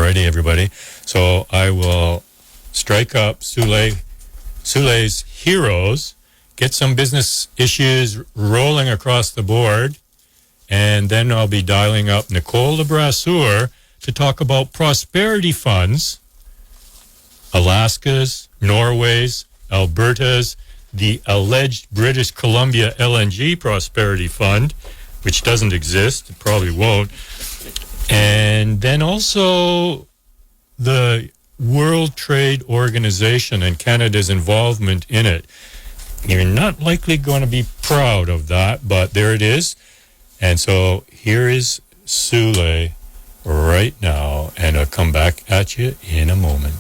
Alrighty, everybody. So I will strike up Sule's Heroes, get some business issues rolling across the board, and then I'll be dialing up Nicole Lebrasseur to talk about prosperity funds, Alaska's, Norway's, Alberta's, the alleged British Columbia LNG Prosperity Fund, which doesn't exist, it probably won't, and then also the World Trade Organization and Canada's involvement in it. You're not likely going to be proud of that, but there it is. And so here is Sule right now, and I'll come back at you in a moment.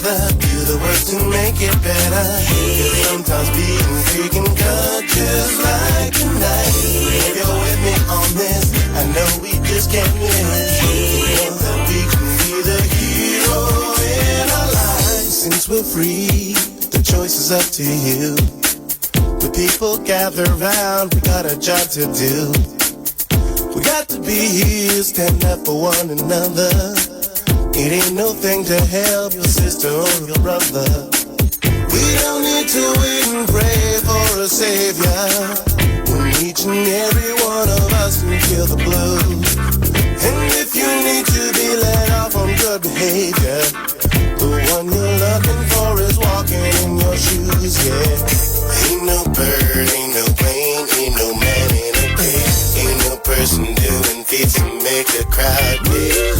Do the work to make it better. Cause sometimes being free can cut just like tonight. If you're with me on this, I know we just can't miss. You know that we can be the hero in our lives. Since we're free, the choice is up to you. When people gather round, we got a job to do. We got to be here, stand up for one another. It ain't no thing to help your sister or your brother. We don't need to wait and pray for a savior, when each and every one of us can feel the blues. And if you need to be let off on good behavior, the one you're looking for is walking in your shoes, yeah. Ain't no bird, ain't no plane, ain't no man in a pig, ain't no person doing feats to make the crowd big.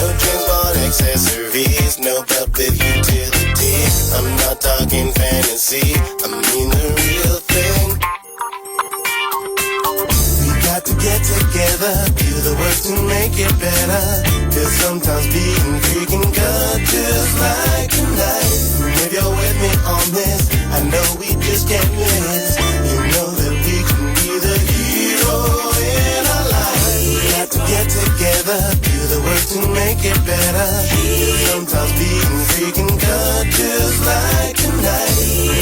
No James Bond accessories, no belt with utilities. I'm not talking fantasy, I mean the real thing. We got to get together, do the work to make it better. Cause sometimes being free can cut just like tonight. If you're with me on this, I know we just can't miss. You know that we can be the hero in our lives. We got to get together, do the work to make it better. Cause sometimes being free can cut just like tonight.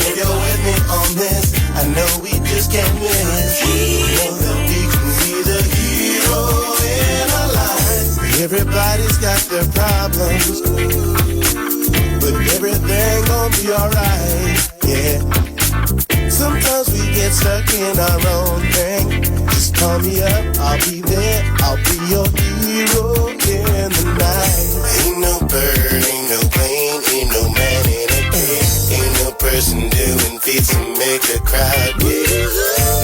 If you're with me on this, I know we just can't miss. You know that we can be the hero in our lives. Everybody's got their problems, but everything gon' be alright, yeah. Sometimes we get stuck in our own thing. Just call me up, I'll be there, I'll be your hero in the night. Ain't no bird, ain't no plane, ain't no man in a pig, ain't no person doing feats to make the crowd big.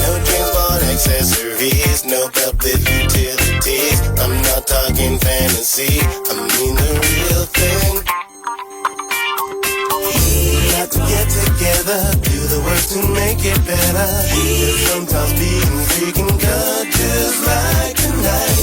No James Bond accessories, no belt with utilities. I'm not talking fantasy, I mean the real thing. We got to get together, do the work to make it better. Cause sometimes being free can cut just like tonight.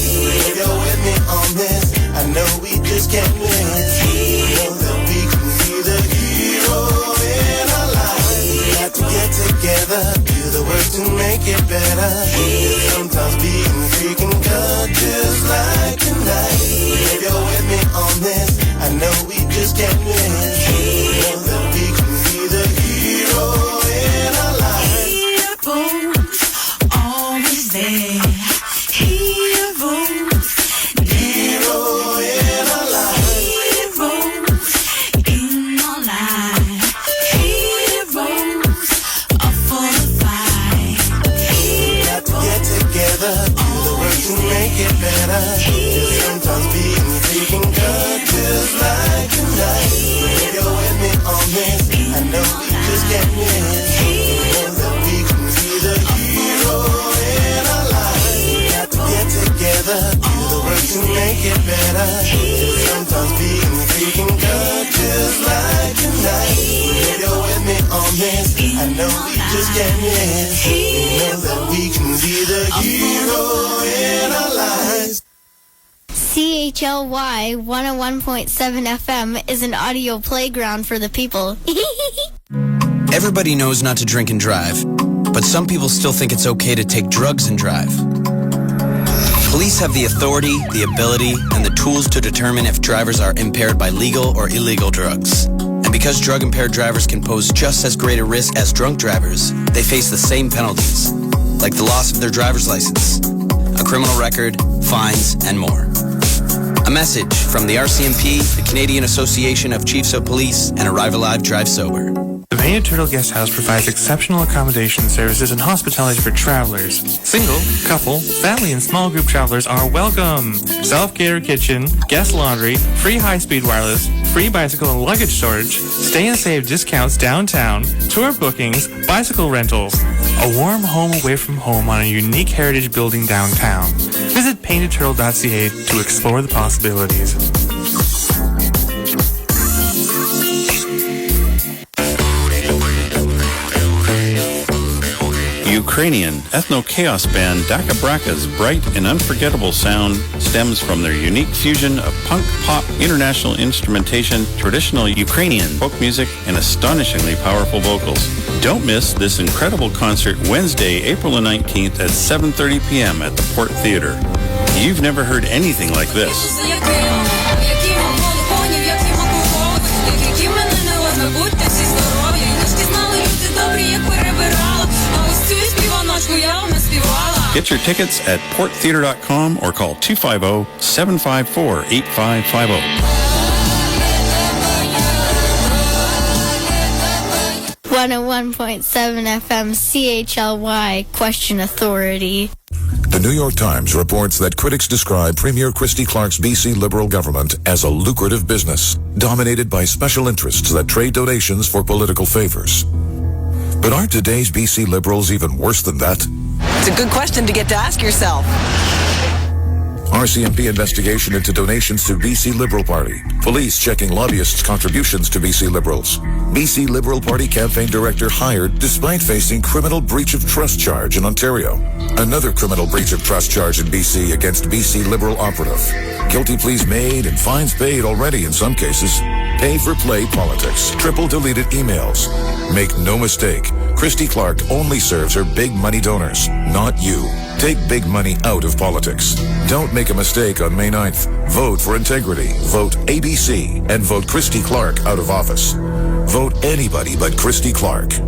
If you're with me on this, I know we just can't miss. You know that we can be the hero in our lives. We got to get together, do the work to make it better. Cause sometimes being free can cut just like tonight. If you're with me on this, I know we just can't miss. You know that we can be the hero in our lives. Heroes, always there. Heroes, Hero in our lives. heroes in our life. Heroes are for the fight. Got to get together, do the work to make it better. Cause sometimes being free can cut just like tonight. If you're with me on this, I know we just can't miss. You know that we can be the hero in our lives. Got to get together, do the work to make it better. Cause sometimes being free can cut just like tonight. If you're with me on this, I know we just can't miss. You know that we can be the hero in our lives. CHLY 101.7 FM is an audio playground for the people. Everybody knows not to drink and drive. But some people still think it's okay to take drugs and drive. Police have the authority, the ability, and the tools to determine if drivers are impaired by legal or illegal drugs. And because drug-impaired drivers can pose just as great a risk as drunk drivers, they face the same penalties, like the loss of their driver's license, a criminal record, fines, and more. A message from the RCMP, the Canadian Association of Chiefs of Police, and Arrive Alive, Drive Sober. The Painted Turtle Guest House provides exceptional accommodation services and hospitality for travelers. Single, couple, family, and small group travelers are welcome. Self-catered kitchen, guest laundry, free high-speed wireless, free bicycle and luggage storage, stay and save discounts downtown, tour bookings, bicycle rentals. A warm home away from home on a unique heritage building downtown. Visit paintedturtle.ca to explore the possibilities. Ukrainian ethno-chaos band Daka Braka's bright and unforgettable sound stems from their unique fusion of punk, pop, international instrumentation, traditional Ukrainian folk music, and astonishingly powerful vocals. Don't miss this incredible concert Wednesday, April the 19th at 7:30 p.m. at the Port Theatre. You've never heard anything like this. Get your tickets at porttheatre.com or call 250-754-8550. 101.7 FM CHLY Question Authority. The New York Times reports that critics describe Premier Christy Clark's BC Liberal government as a lucrative business, dominated by special interests that trade donations for political favors. But aren't today's BC Liberals even worse than that? It's a good question to get to ask yourself. RCMP investigation into donations to BC Liberal Party. Police checking lobbyists' contributions to BC Liberals. BC Liberal Party campaign director hired despite facing criminal breach of trust charge in Ontario. Another criminal breach of trust charge in BC against BC Liberal operative. Guilty pleas made and fines paid already in some cases. Pay-for-play politics. Triple deleted emails. Make no mistake, Christy Clark only serves her big money donors, not you. Take big money out of politics. Don't make a mistake on May 9th. Vote for integrity. Vote ABC and vote Christy Clark out of office. Vote anybody but Christy Clark.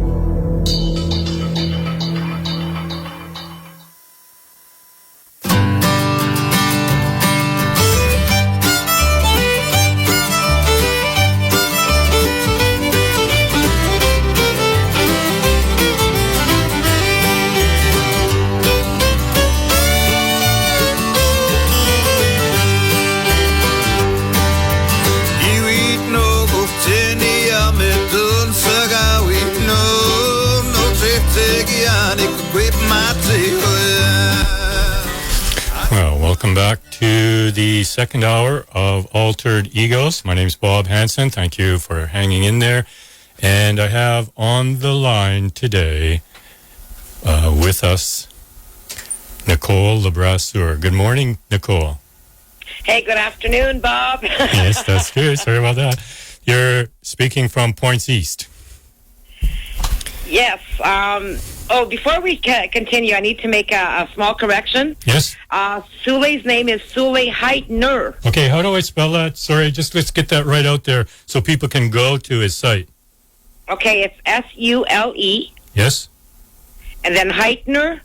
Well, welcome back to the second hour of Altered Egos. My name's Bob Hansen. Thank you for hanging in there. And I have on the line today with us Nicole Lebrasseur. Good morning, Nicole. Hey, good afternoon, Bob. Yes, that's good. Sorry about that. You're speaking from Points East. Yes. Before we continue, I need to make a small correction. Yes? Sule's name is Sule Heitner. Okay, how do I spell that? Sorry, just let's get that right out there so people can go to his site. Okay, it's S-U-L-E. Yes? And then Heitner,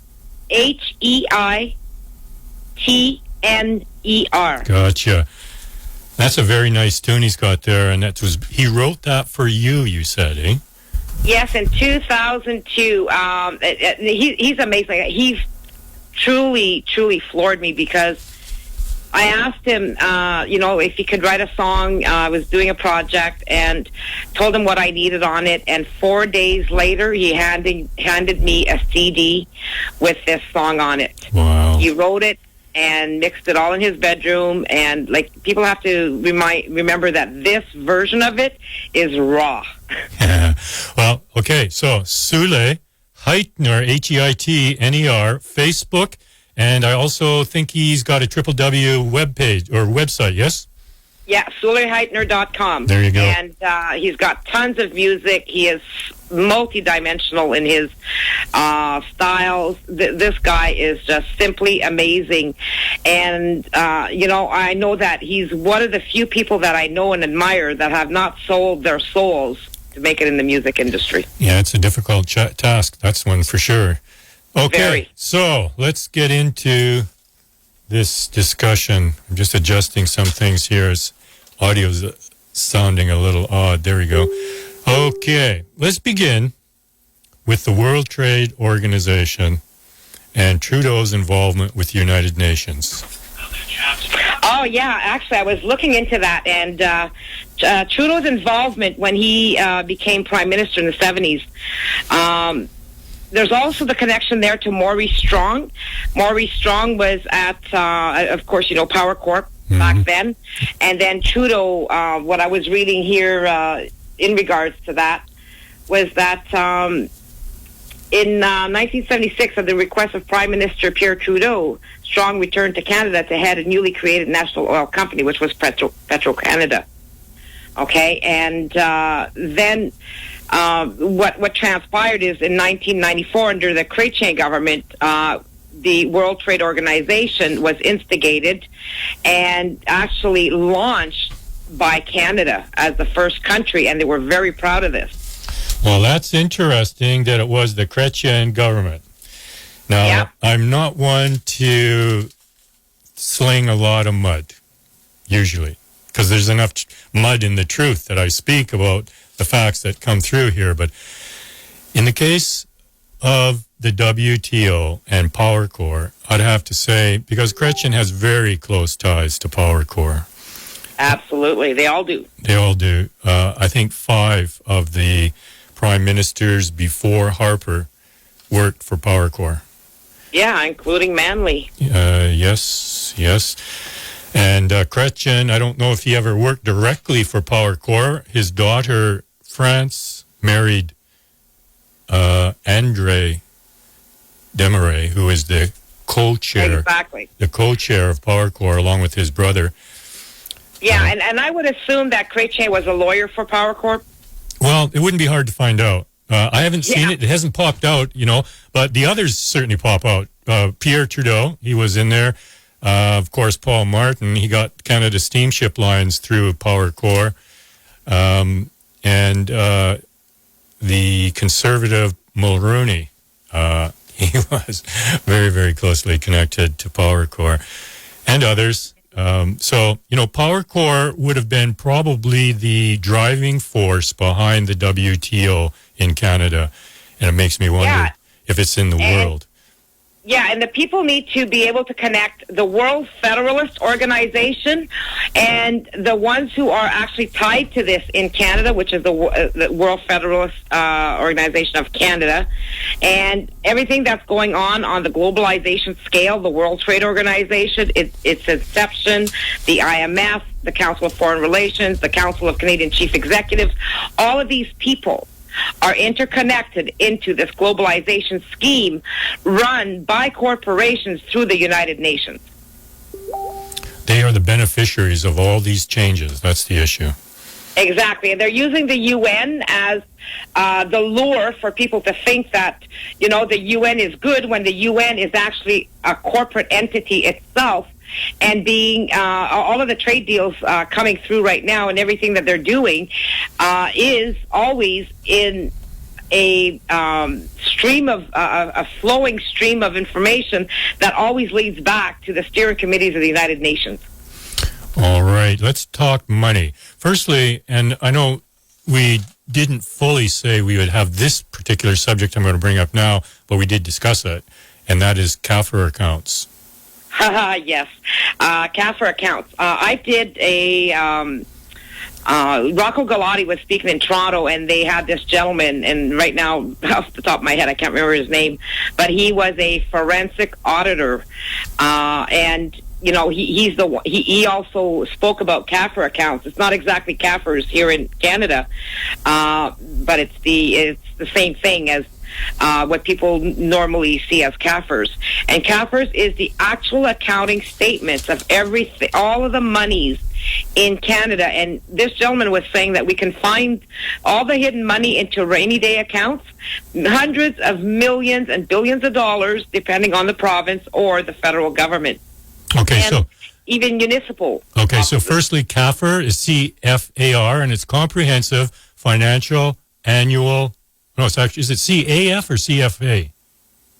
Heitner. Gotcha. That's a very nice tune he's got there, and he wrote that for you, you said, eh? Yes, in 2002. He's amazing. He's truly floored me because I asked him, if he could write a song. I was doing a project and told him what I needed on it. And 4 days later, he handed me a CD with this song on it. Wow. He wrote it and mixed it all in his bedroom. And people have to remember that this version of it is raw. Yeah. Well, okay. So Sule Heitner, Heitner, Facebook. And I also think he's got a www webpage or website, yes? Yeah, CHLYHeitner.com. There you go. And he's got tons of music. He is multidimensional in his styles. This guy is just simply amazing. And, I know that he's one of the few people that I know and admire that have not sold their souls to make it in the music industry. Yeah, it's a difficult task. That's one for sure. Okay, Very. So let's get into this discussion. I'm just adjusting some things here. Audio's sounding a little odd. There we go. Okay, let's begin with the World Trade Organization and Trudeau's involvement with the United Nations. Oh, yeah. Actually, I was looking into that. And Trudeau's involvement when he became prime minister in the 70s, there's also the connection there to Maurice Strong. Maurice Strong was at, of course, Power Corp back then. And then Trudeau, what I was reading here in regards to that, was that in 1976, at the request of Prime Minister Pierre Trudeau, Strong returned to Canada to head a newly created national oil company, which was Petro-Canada. Okay, and then what transpired is in 1994, under the Chrétien government, the World Trade Organization was instigated and actually launched by Canada as the first country, and they were very proud of this. Well, that's interesting that it was the Chrétien government. Now, I'm not one to sling a lot of mud, usually, because there's enough mud in the truth that I speak about the facts that come through here. But in the case of the WTO and Power Corps, I'd have to say, because Chrétien has very close ties to Power Corps. Absolutely. They all do. They all do. I think 5 of the prime ministers before Harper worked for Power Corps. Yeah, including Manley. Yes. And Chrétien, I don't know if he ever worked directly for Power Corps. His daughter, France, married André Desmarais, who is the co-chair, the co-chair of Power Corps, along with his brother. Yeah, and I would assume that Chrétien was a lawyer for Power Corp. Well, it wouldn't be hard to find out. I haven't seen it. It hasn't popped out, but the others certainly pop out. Pierre Trudeau, he was in there. Of course, Paul Martin, he got Canada Steamship Lines through Power Corps. And the conservative Mulroney, he was very, very closely connected to Power Corps and others. So, Power Corps would have been probably the driving force behind the WTO in Canada. And it makes me wonder if it's in the world. Yeah, and the people need to be able to connect the World Federalist Organization and the ones who are actually tied to this in Canada, which is the World Federalist Organization of Canada, and everything that's going on the globalization scale, the World Trade Organization, its inception, the IMF, the Council of Foreign Relations, the Council of Canadian Chief Executives, all of these people are interconnected into this globalization scheme run by corporations through the United Nations. They are the beneficiaries of all these changes. That's the issue. Exactly. And they're using the UN as the lure for people to think that, the UN is good when the UN is actually a corporate entity itself. And being all of the trade deals coming through right now and everything that they're doing is always in a stream of a flowing stream of information that always leads back to the steering committees of the United Nations. All right, let's talk money. Firstly, and I know we didn't fully say we would have this particular subject I'm going to bring up now, but we did discuss it, and that is CAFR accounts. Yes, CAFR accounts. I did a Rocco Galati was speaking in Toronto, and they had this gentleman, and right now, off the top of my head, I can't remember his name, but he was a forensic auditor, and he's the one. He also spoke about CAFR accounts. It's not exactly CAFRs here in Canada, but it's the same thing as what people normally see as CAFRs. And CAFRs is the actual accounting statements of everything, all of the monies in Canada. And this gentleman was saying that we can find all the hidden money into rainy day accounts, hundreds of millions and billions of dollars, depending on the province or the federal government. Okay, and even municipal. Okay, so firstly, CAFR is CFAR, and it's Comprehensive Financial Annual. No, it's actually, is it CAF or CFA?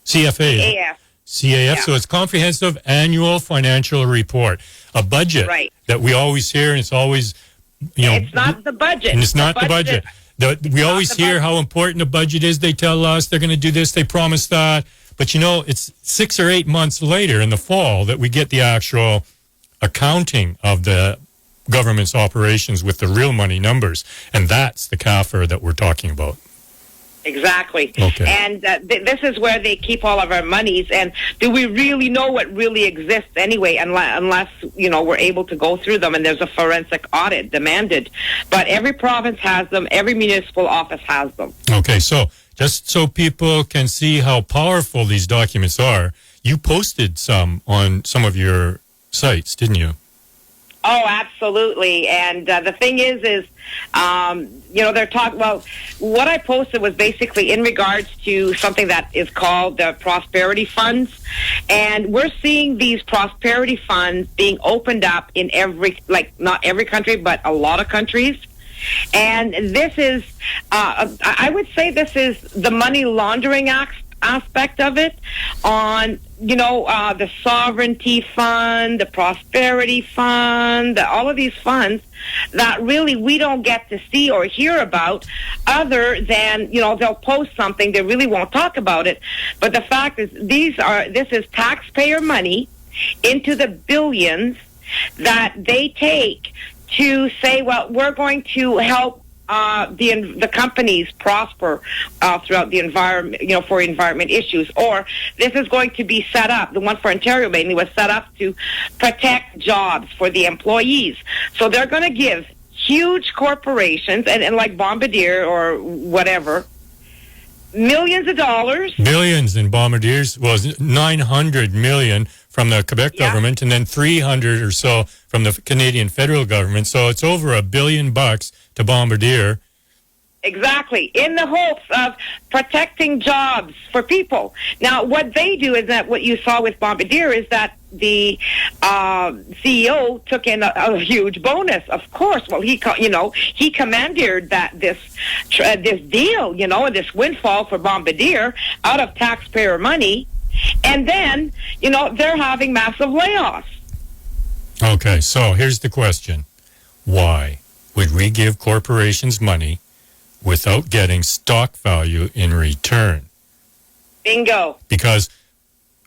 CFA. CAF. CAF, so it's Comprehensive Annual Financial Report, a budget that we always hear, and it's always, it's not the budget. And it's not the budget. We always hear how important the budget is. They tell us they're going to do this, they promise that. But it's 6 or 8 months later in the fall that we get the actual accounting of the government's operations with the real money numbers. And that's the CAFR that we're talking about. Exactly. Okay. And this is where they keep all of our monies. And do we really know what really exists anyway, unless we're able to go through them and there's a forensic audit demanded. But every province has them. Every municipal office has them. Okay, so just so people can see how powerful these documents are, you posted some on some of your sites, didn't you? Oh, absolutely. And the thing is they're talking, well, what I posted was basically in regards to something that is called the prosperity funds. And we're seeing these prosperity funds being opened up in not every country, but a lot of countries. And this is, I would say this is the money laundering aspect of it on, the sovereignty fund, the prosperity fund, all of these funds that really we don't get to see or hear about other than, they'll post something, they really won't talk about it. But the fact is this is taxpayer money into the billions that they take to say, well, we're going to help the companies prosper throughout the environment, for environment issues. Or this is going to be set up, the one for Ontario mainly was set up to protect jobs for the employees. So they're going to give huge corporations, and like Bombardier or whatever, millions of dollars. Billions in Bombardiers was 900 million from the Quebec government, and then 300 or so from the Canadian federal government. So it's over $1 billion to Bombardier. Exactly, in the hopes of protecting jobs for people. Now, what they do is that what you saw with Bombardier is that the CEO took in a huge bonus. Of course, well, he commandeered this deal, this windfall for Bombardier out of taxpayer money, and then they're having massive layoffs. Okay, so here's the question: why would we give corporations money without getting stock value in return? Bingo. Because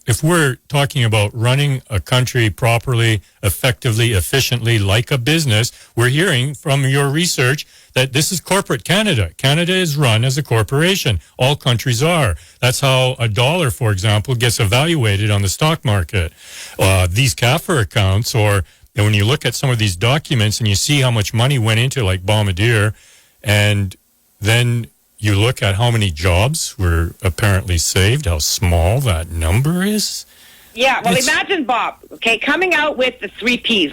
if we're talking about running a country properly, effectively, efficiently, like a business, we're hearing from your research that this is corporate Canada. Canada is run as a corporation. All countries are. That's how a dollar, for example, gets evaluated on the stock market. These CAFR accounts, or when you look at some of these documents and you see how much money went into, like Bombardier, and then you look at how many jobs were apparently saved, how small that number is. Yeah, well, imagine, Bob, coming out with the 3 Ps,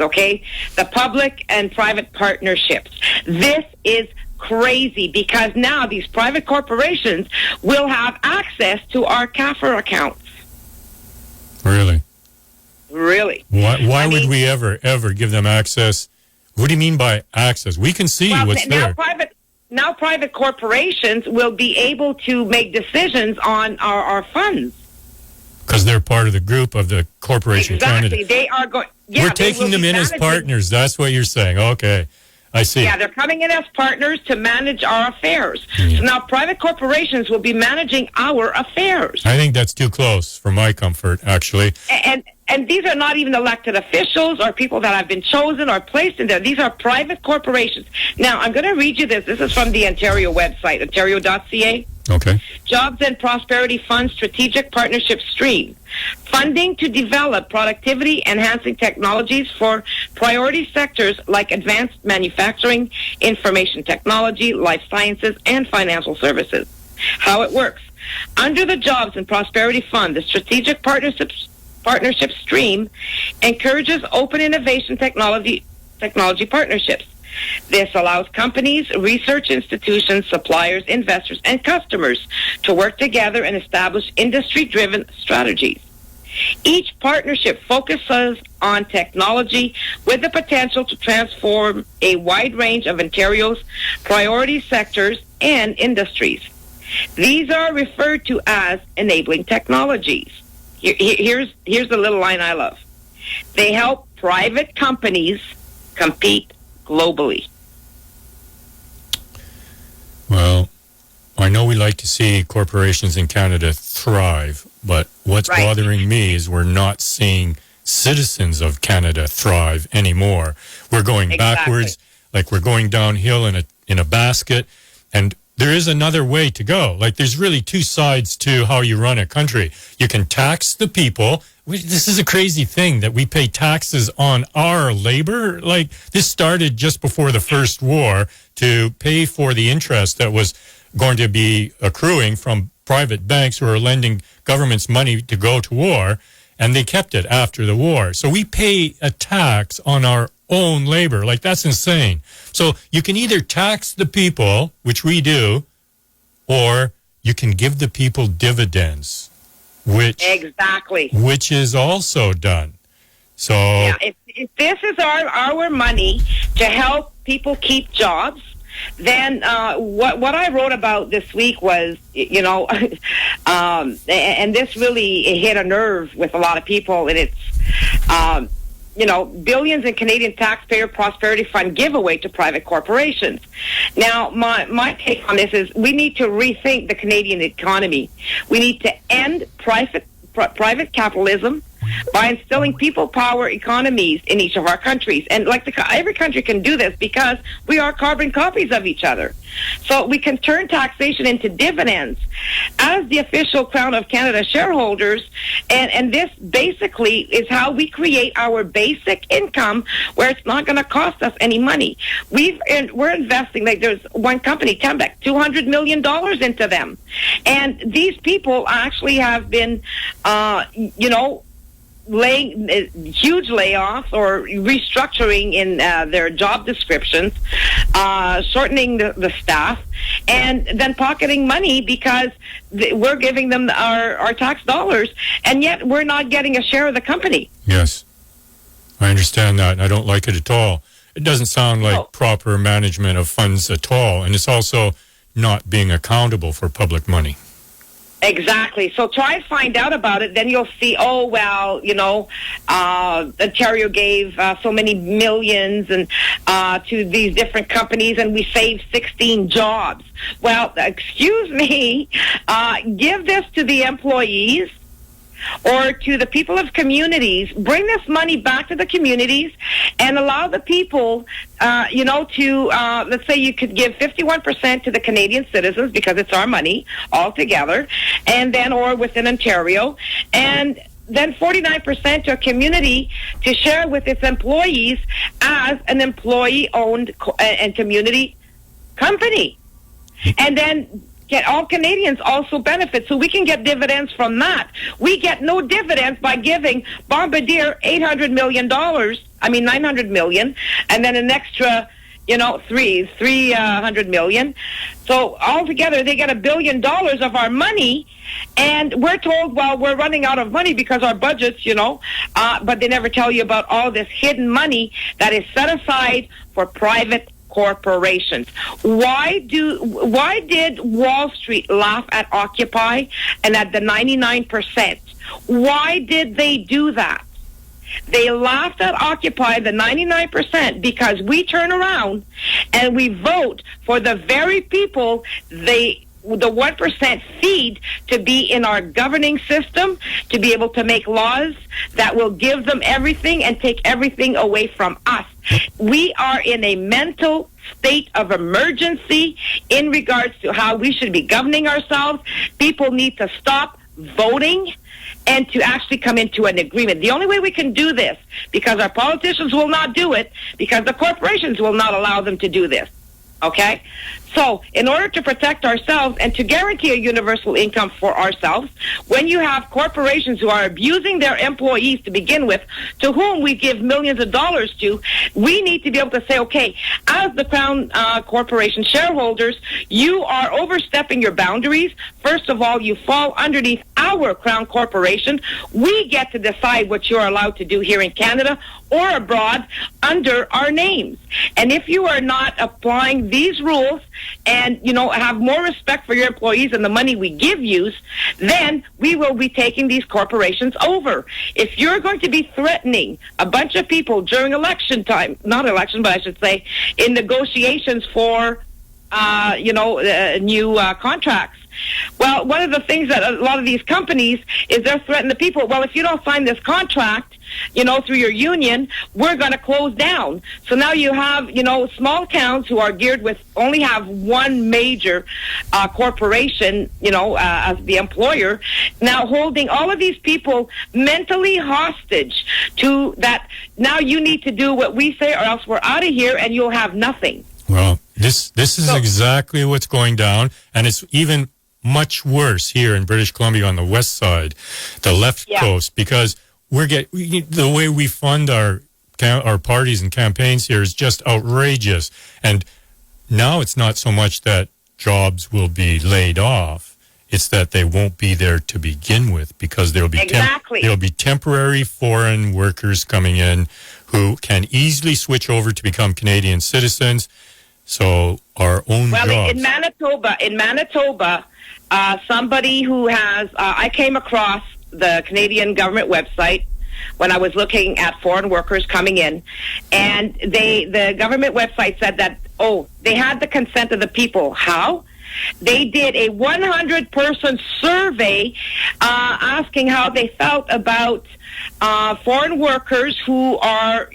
the public and private partnerships. This is crazy because now these private corporations will have access to our CAFR accounts. Really? Really. Why would we ever give them access? What do you mean by access? We can see what's there. Now private corporations will be able to make decisions on our funds. Because they're part of the group of the corporation Canada. Canada. They are going. Yeah, we're taking them in as partners. That's what you're saying. Okay. I see. Yeah, they're coming in as partners to manage our affairs. Yeah. So now private corporations will be managing our affairs. I think that's too close for my comfort, actually. And these are not even elected officials or people that have been chosen or placed in there. These are private corporations. Now, I'm going to read you this. This is from the Ontario website, ontario.ca. Okay. Jobs and Prosperity Fund Strategic Partnership Stream. Funding to develop productivity-enhancing technologies for priority sectors like advanced manufacturing, information technology, life sciences, and financial services. How it works. Under the Jobs and Prosperity Fund, the Strategic Partnership stream encourages open innovation technology partnerships. This allows companies, research institutions, suppliers, investors, and customers to work together and establish industry-driven strategies. Each partnership focuses on technology with the potential to transform a wide range of Ontario's priority sectors and industries. These are referred to as enabling technologies. Here's the little line I love. They help private companies compete globally. Well, I know we like to see corporations in Canada thrive, but what's bothering me is we're not seeing citizens of Canada thrive anymore. We're going backwards, like we're going downhill in a basket, and there is another way to go. Like there's really two sides to how you run a country. You can tax the people. This is a crazy thing that we pay taxes on our labor. Like this started just before the first war to pay for the interest that was going to be accruing from private banks who are lending governments money to go to war, and they kept it after the war. So we pay a tax on our own labor. Like that's insane. So you can either tax the people, which we do, or you can give the people dividends, which is also done. So yeah, if this is our money to help people keep jobs, then what I wrote about this week was, and this really hit a nerve with a lot of people, and it's, billions in Canadian taxpayer prosperity fund giveaway to private corporations. Now, my take on this is we need to rethink the Canadian economy. We need to end private capitalism by instilling people power economies in each of our countries. And every country can do this because we are carbon copies of each other. So we can turn taxation into dividends as the official Crown of Canada shareholders. And this basically is how we create our basic income where it's not going to cost us any money. We're investing, like there's one company, Tembec, $200 million into them. And these people actually have been, laying huge layoffs or restructuring in their job descriptions, shortening the staff, and then pocketing money because we're giving them our tax dollars, and yet we're not getting a share of the company. Yes, I understand that, and I don't like it at all. It doesn't sound like proper management of funds at all, and it's also not being accountable for public money. Exactly. So try and find out about it. Then you'll see, Ontario gave so many millions and to these different companies, and we saved 16 jobs. Well, excuse me, give this to the employees or to the people of communities. Bring this money back to the communities and allow the people, let's say you could give 51% to the Canadian citizens because it's our money altogether, and then, or within Ontario, and then 49% to a community to share with its employees as an employee-owned and community company. And then get all Canadians also benefit, so we can get dividends from that. We get no dividends by giving Bombardier $900 million, and then an extra, $300 million. So altogether, they get $1 billion of our money, and we're told, well, we're running out of money because our budgets, but they never tell you about all this hidden money that is set aside for private corporations. Why did Wall Street laugh at Occupy and at the 99%? Why did they do that? They laughed at Occupy, the 99%, because we turn around and we vote for the very people the 1% feed to be in our governing system, to be able to make laws that will give them everything and take everything away from us. We are in a mental state of emergency in regards to how we should be governing ourselves. People need to stop voting and to actually come into an agreement. The only way we can do this, because our politicians will not do it, because the corporations will not allow them to do this, Okay? So, in order to protect ourselves and to guarantee a universal income for ourselves, when you have corporations who are abusing their employees to begin with, to whom we give millions of dollars to, we need to be able to say, okay, as the Crown Corporation shareholders, you are overstepping your boundaries. First of all, you fall underneath our Crown Corporation. We get to decide what you're allowed to do here in Canada or abroad under our names. And if you are not applying these rules and, have more respect for your employees and the money we give you, then we will be taking these corporations over. If you're going to be threatening a bunch of people during election time, not election, but I should say, in negotiations for, new contracts, well, one of the things that a lot of these companies is they're threatening the people, well, if you don't sign this contract, through your union, we're going to close down. So now you have, small towns who are geared with only have one major corporation, as the employer, now holding all of these people mentally hostage to that. Now you need to do what we say or else we're out of here and you'll have nothing. Well, this is exactly what's going down, and it's even much worse here in British Columbia on the west side, the left coast, because the way we fund our parties and campaigns here is just outrageous. And now it's not so much that jobs will be laid off; it's that they won't be there to begin with, because there'll be there'll be temporary foreign workers coming in who can easily switch over to become Canadian citizens. So our own jobs. Well, in Manitoba, somebody who has, I came across the Canadian government website when I was looking at foreign workers coming in, and the government website said that, they had the consent of the people. How? They did a 100-person survey asking how they felt about foreign workers who are,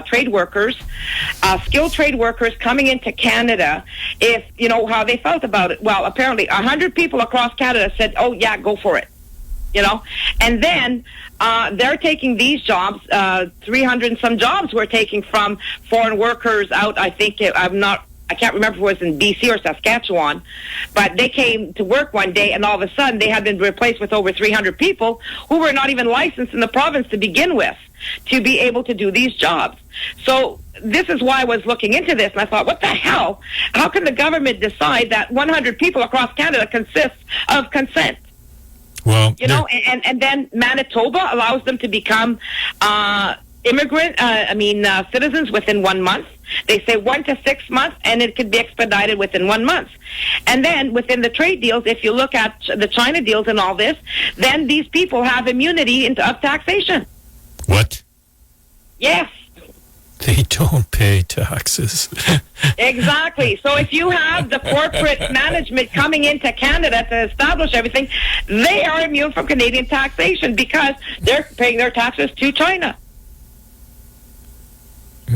trade workers, skilled trade workers coming into Canada, if, how they felt about it. Well, apparently 100 people across Canada said, oh, yeah, go for it. And then they're taking these jobs, 300 and some jobs we're taking from foreign workers out. I can't remember if it was in BC or Saskatchewan, but they came to work one day and all of a sudden they had been replaced with over 300 people who were not even licensed in the province to begin with to be able to do these jobs. So this is why I was looking into this, and I thought, what the hell? How can the government decide that 100 people across Canada consists of consent? Well, and then Manitoba allows them to become citizens within 1 month. They say 1 to 6 months, and it could be expedited within 1 month. And then within the trade deals, if you look at the China deals and all this, then these people have immunity of taxation. What? Yes. They don't pay taxes. Exactly. So if you have the corporate management coming into Canada to establish everything, they are immune from Canadian taxation because they're paying their taxes to China.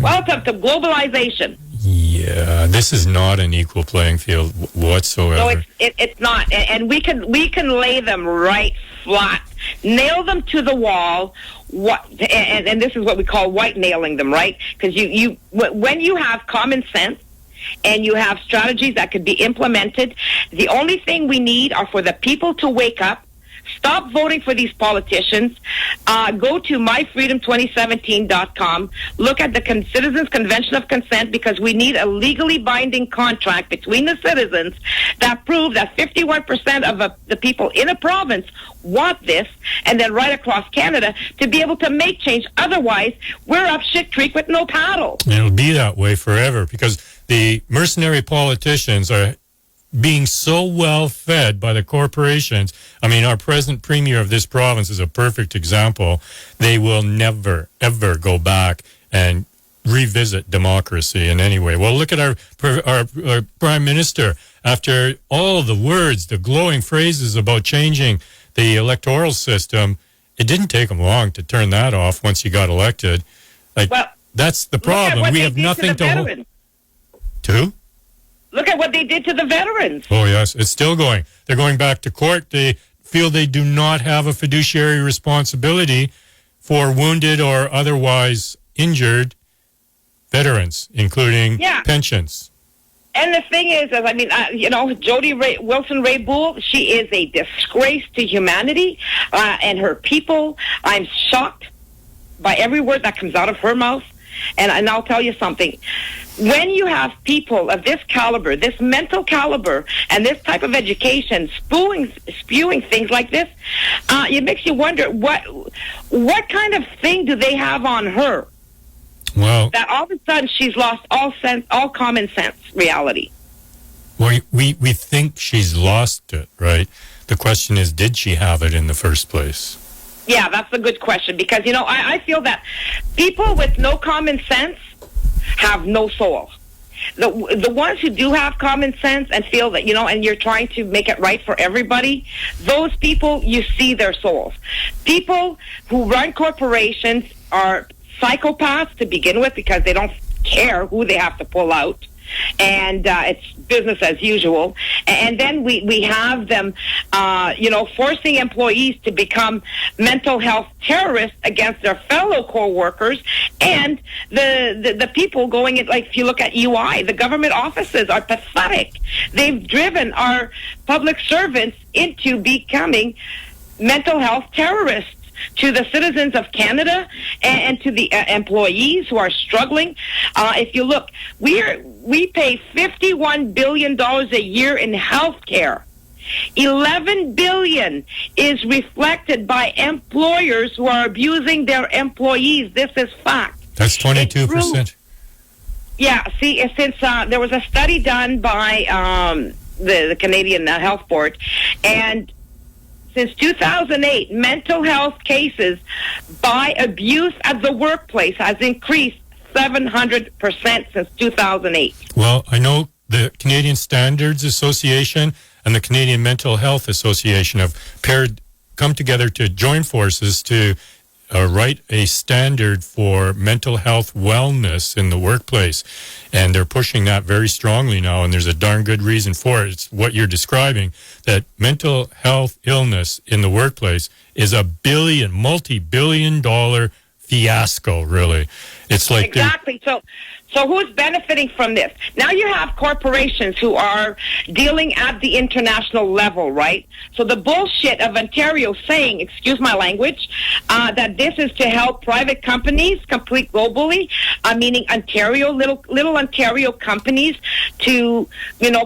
Welcome to globalization. Yeah, this is not an equal playing field whatsoever. No, it's not, and we can lay them right flat, nail them to the wall. And this is what we call white nailing them, right? Because when you have common sense and you have strategies that could be implemented, the only thing we need are for the people to wake up. Stop voting for these politicians. Go to myfreedom2017.com. Look at the Citizens Convention of Consent, because we need a legally binding contract between the citizens that prove that 51% of the people in a province want this, and then right across Canada to be able to make change. Otherwise, we're up shit creek with no paddle. It'll be that way forever, because the mercenary politicians are being so well fed by the corporations. I mean, our present premier of this province is a perfect example. They will never, ever go back and revisit democracy in any way. Well, look at our prime minister. After all the words, the glowing phrases about changing the electoral system, it didn't take him long to turn that off once he got elected. That's the problem. We have nothing to hold. To? Look at what they did to the veterans. Oh, yes. It's still going. They're going back to court. They feel they do not have a fiduciary responsibility for wounded or otherwise injured veterans, including pensions. And the thing is, I mean, Jody Wilson Raybould, she is a disgrace to humanity and her people. I'm shocked by every word that comes out of her mouth. And I'll tell you something. When you have people of this caliber, this mental caliber, and this type of education spewing things like this, it makes you wonder what kind of thing do they have on her? Well, that all of a sudden she's lost all common sense reality. Well, we think she's lost it, right? The question is, did she have it in the first place? Yeah, that's a good question because, I feel that people with no common sense have no soul. The ones who do have common sense and feel that, and you're trying to make it right for everybody, those people, you see their souls. People who run corporations are psychopaths to begin with because they don't care who they have to pull out. And it's business as usual. And then we have them, forcing employees to become mental health terrorists against their fellow co-workers. And the people going in, like if you look at UI, the government offices are pathetic. They've driven our public servants into becoming mental health terrorists to the citizens of Canada and to the employees who are struggling. If you look, we pay $51 billion a year in health care. $11 billion is reflected by employers who are abusing their employees. This is fact. That's 22%. Yeah, see, since there was a study done by the Canadian Health Board, and since 2008, mental health cases by abuse at the workplace has increased 700% since 2008. Well, I know the Canadian Standards Association and the Canadian Mental Health Association have come together to join forces to write a standard for mental health wellness in the workplace. And they're pushing that very strongly now, and there's a darn good reason for it. It's what you're describing, that mental health illness in the workplace is a multi-billion-dollar fiasco, really. It's like exactly. So who's benefiting from this? Now you have corporations who are dealing at the international level, right? So the bullshit of Ontario saying, excuse my language, that this is to help private companies compete globally, meaning Ontario, little Ontario companies to,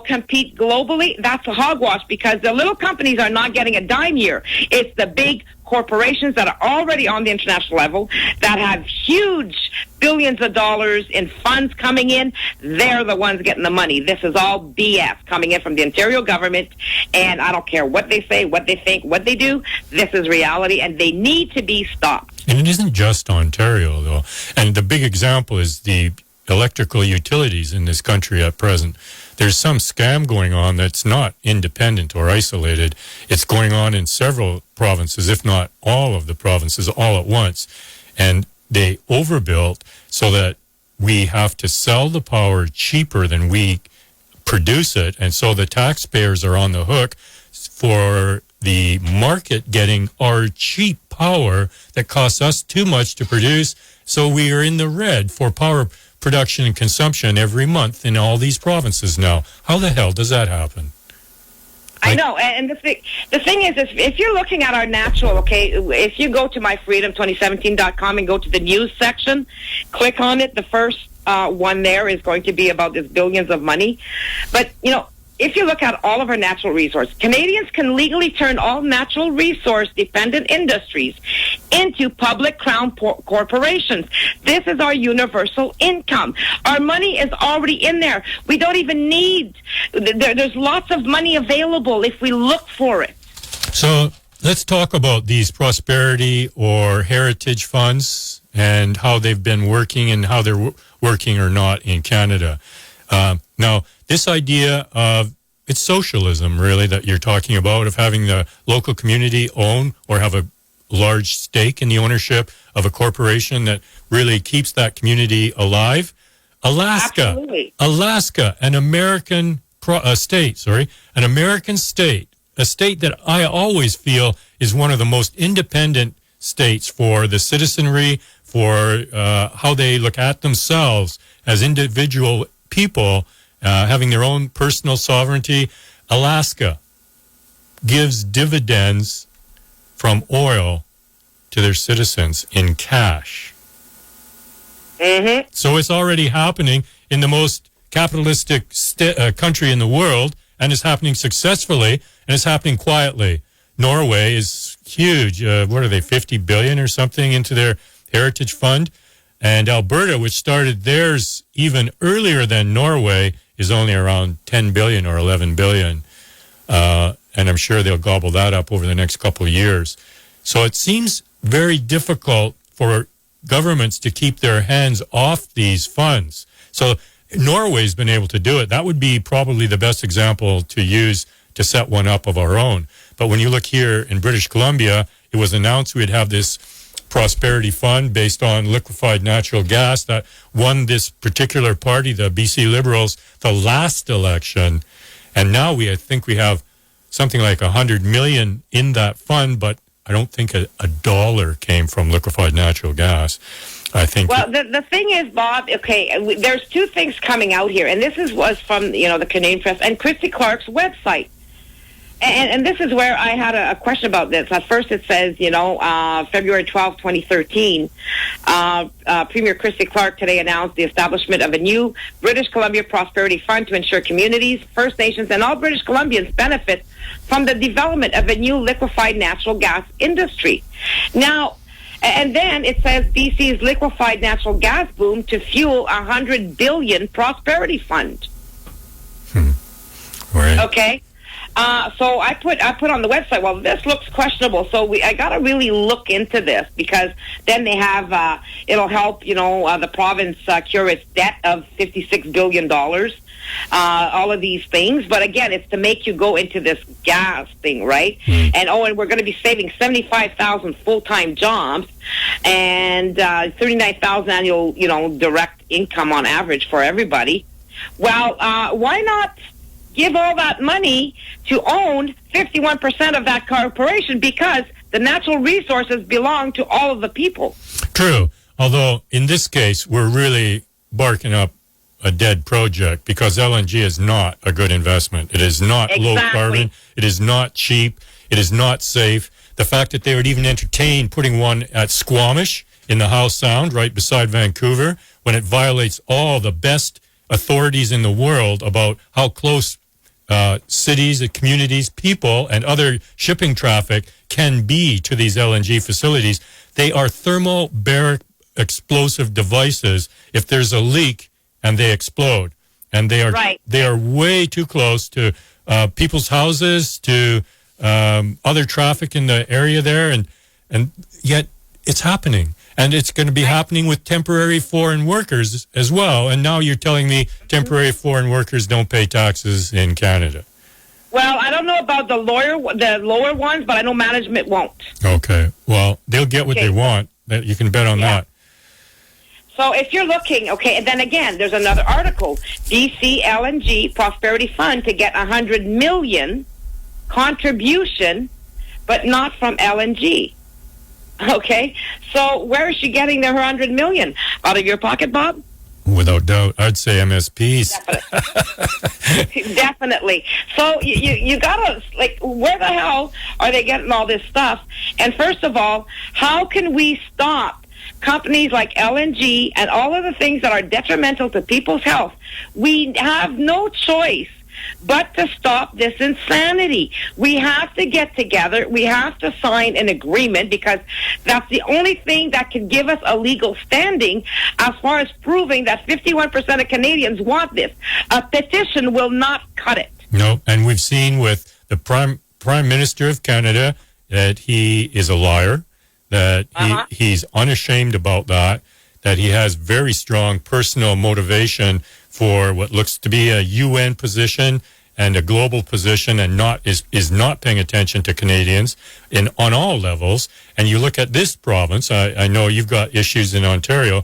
compete globally. That's a hogwash because the little companies are not getting a dime here. It's the big corporations that are already on the international level that have huge billions of dollars in funds coming in. They're the ones getting the money. This is all BS coming in from the Ontario government, and I don't care what they say, what they think, what they do. This is reality, and they need to be stopped. And it isn't just Ontario, though. And the big example is the electrical utilities in this country at present. There's some scam going on that's not independent or isolated. It's going on in several provinces, if not all of the provinces, all at once. And they overbuilt so that we have to sell the power cheaper than we produce it. And so the taxpayers are on the hook for the market getting our cheap power that costs us too much to produce. So we are in the red for power production and consumption every month in all these provinces now. How the hell does that happen? I know, and the thing is, if you're looking at our natural, if you go to myfreedom2017.com and go to the news section, click on it, the first one there is going to be about this billions of money. But, if you look at all of our natural resources, Canadians can legally turn all natural resource-dependent industries into public crown corporations. This is our universal income. Our money is already in there. We don't even need... There's lots of money available if we look for it. So let's talk about these prosperity or heritage funds and how they've been working and how they're working or not in Canada. Now, this idea of it's socialism, really, that you're talking about, of having the local community own or have a large stake in the ownership of a corporation that really keeps that community alive. Alaska, an American state, an American state, a state that I always feel is one of the most independent states for the citizenry, for how they look at themselves as individual people, having their own personal sovereignty. Alaska gives dividends from oil to their citizens in cash. Mm-hmm. So it's already happening in the most capitalistic country in the world, and it's happening successfully, and it's happening quietly. Norway is huge. What are they, 50 billion or something into their heritage fund? And Alberta, which started theirs even earlier than Norway, is only around 10 billion or 11 billion. And I'm sure they'll gobble that up over the next couple of years. So it seems very difficult for governments to keep their hands off these funds. So Norway's been able to do it. That would be probably the best example to use to set one up of our own. But when you look here in British Columbia, it was announced we'd have this prosperity fund based on liquefied natural gas that won this particular party, the BC Liberals, the last election. And now I think we have something like 100 million in that fund, but I don't think a dollar came from liquefied natural gas. I think. Well, the thing is, Bob, okay, there's two things coming out here, and this was from, the Canadian Press and Christy Clark's website. And this is where I had a question about this. At first it says, February 12, 2013, Premier Christy Clark today announced the establishment of a new British Columbia Prosperity Fund to ensure communities, First Nations, and all British Columbians benefit from the development of a new liquefied natural gas industry. Now, and then it says BC's liquefied natural gas boom to fuel a $100 billion prosperity fund. Right. Okay. So I put on the website, well, this looks questionable. So I got to really look into this, because then they have, it'll help, the province cure its debt of $56 billion, all of these things. But again, it's to make you go into this gas thing, right? And we're going to be saving 75,000 full-time jobs and 39,000 annual, direct income on average for everybody. Well, why not give all that money to own 51% of that corporation, because the natural resources belong to all of the people. True. Although in this case, we're really barking up a dead project, because LNG is not a good investment. It is not low carbon. It is not cheap. It is not safe. The fact that they would even entertain putting one at Squamish in the Howe Sound right beside Vancouver, when it violates all the best authorities in the world about how close cities, communities, people, and other shipping traffic can be to these LNG facilities. They are thermobaric explosive devices if there's a leak and they explode. And they are way too close to people's houses, to other traffic in the area there, and yet it's happening. And it's going to be happening with temporary foreign workers as well. And now you're telling me temporary foreign workers don't pay taxes in Canada. Well, I don't know about the lower ones, but I know management won't. Okay. Well, they'll get what they want. You can bet on that. So if you're looking, and then again, there's another article, BC LNG Prosperity Fund to get $100 million contribution, but not from LNG. Okay, so where is she getting the $100 million? Out of your pocket, Bob? Without doubt, I'd say MSPs. Definitely. So you gotta, where the hell are they getting all this stuff? And first of all, how can we stop companies like LNG and all of the things that are detrimental to people's health? We have no choice but to stop this insanity. We have to get together. We have to sign an agreement, because that's the only thing that can give us a legal standing as far as proving that 51% of Canadians want this. A petition will not cut it. No, and we've seen with the Prime Minister of Canada that he is a liar, that he's unashamed about that he has very strong personal motivation for what looks to be a UN position and a global position, and is not paying attention to Canadians on all levels. And you look at this province, I know you've got issues in Ontario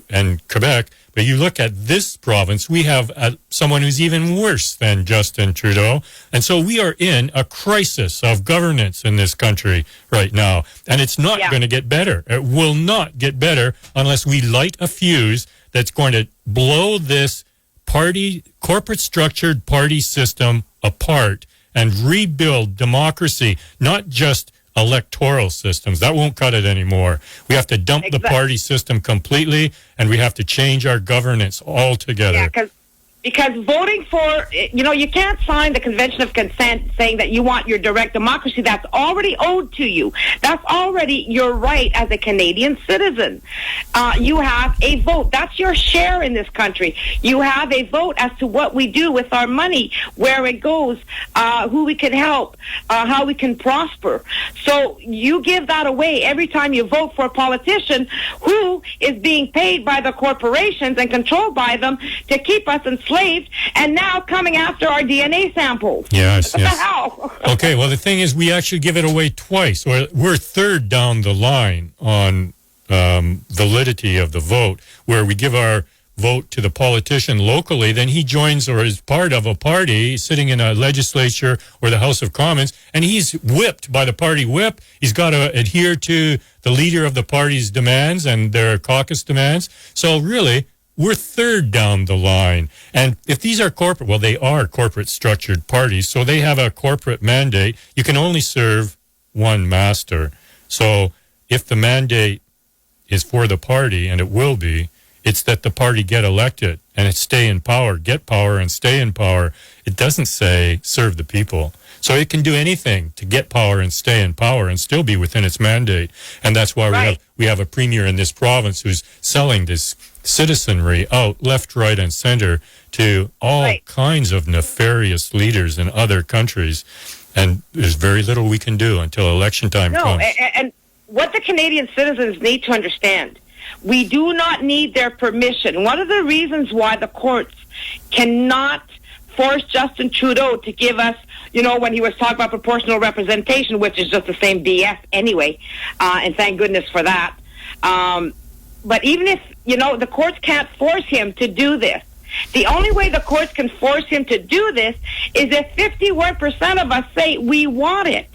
and Quebec, But you look at this province, we have someone who's even worse than Justin Trudeau. And so we are in a crisis of governance in this country right now. And it's not going to get better. It will not get better unless we light a fuse that's going to blow this corporate structured party system apart and rebuild democracy, not just electoral systems. That won't cut it anymore. We have to dump the party system completely, and we have to change our governance altogether. Yeah, because voting for, you can't sign the Convention of Consent saying that you want your direct democracy. That's already owed to you. That's already your right as a Canadian citizen. You have a vote. That's your share in this country. You have a vote as to what we do with our money, where it goes, who we can help, how we can prosper. So you give that away every time you vote for a politician who is being paid by the corporations and controlled by them to keep us enslaved, and now coming after our DNA samples. Yes, what yes. the hell? Okay, well, the thing is, we actually give it away twice. We're third down the line on validity of the vote, where we give our vote to the politician locally, then he joins or is part of a party sitting in a legislature or the House of Commons, and he's whipped by the party whip. He's got to adhere to the leader of the party's demands and their caucus demands. So really, we're third down the line. And if these are they are corporate structured parties, so they have a corporate mandate. You can only serve one master. So if the mandate is for the party, and it will be, it's that the party get elected and it stay in power, get power and stay in power. It doesn't say serve the people. So it can do anything to get power and stay in power and still be within its mandate. And that's why we have a premier in this province who's selling this citizenry out left, right, and center to all kinds of nefarious leaders in other countries. And there's very little we can do until election time comes. And what the Canadian citizens need to understand, we do not need their permission. One of the reasons why the courts cannot force Justin Trudeau to give us, when he was talking about proportional representation, which is just the same BS anyway, and thank goodness for that. But even if, the courts can't force him to do this. The only way the courts can force him to do this is if 51% of us say we want it.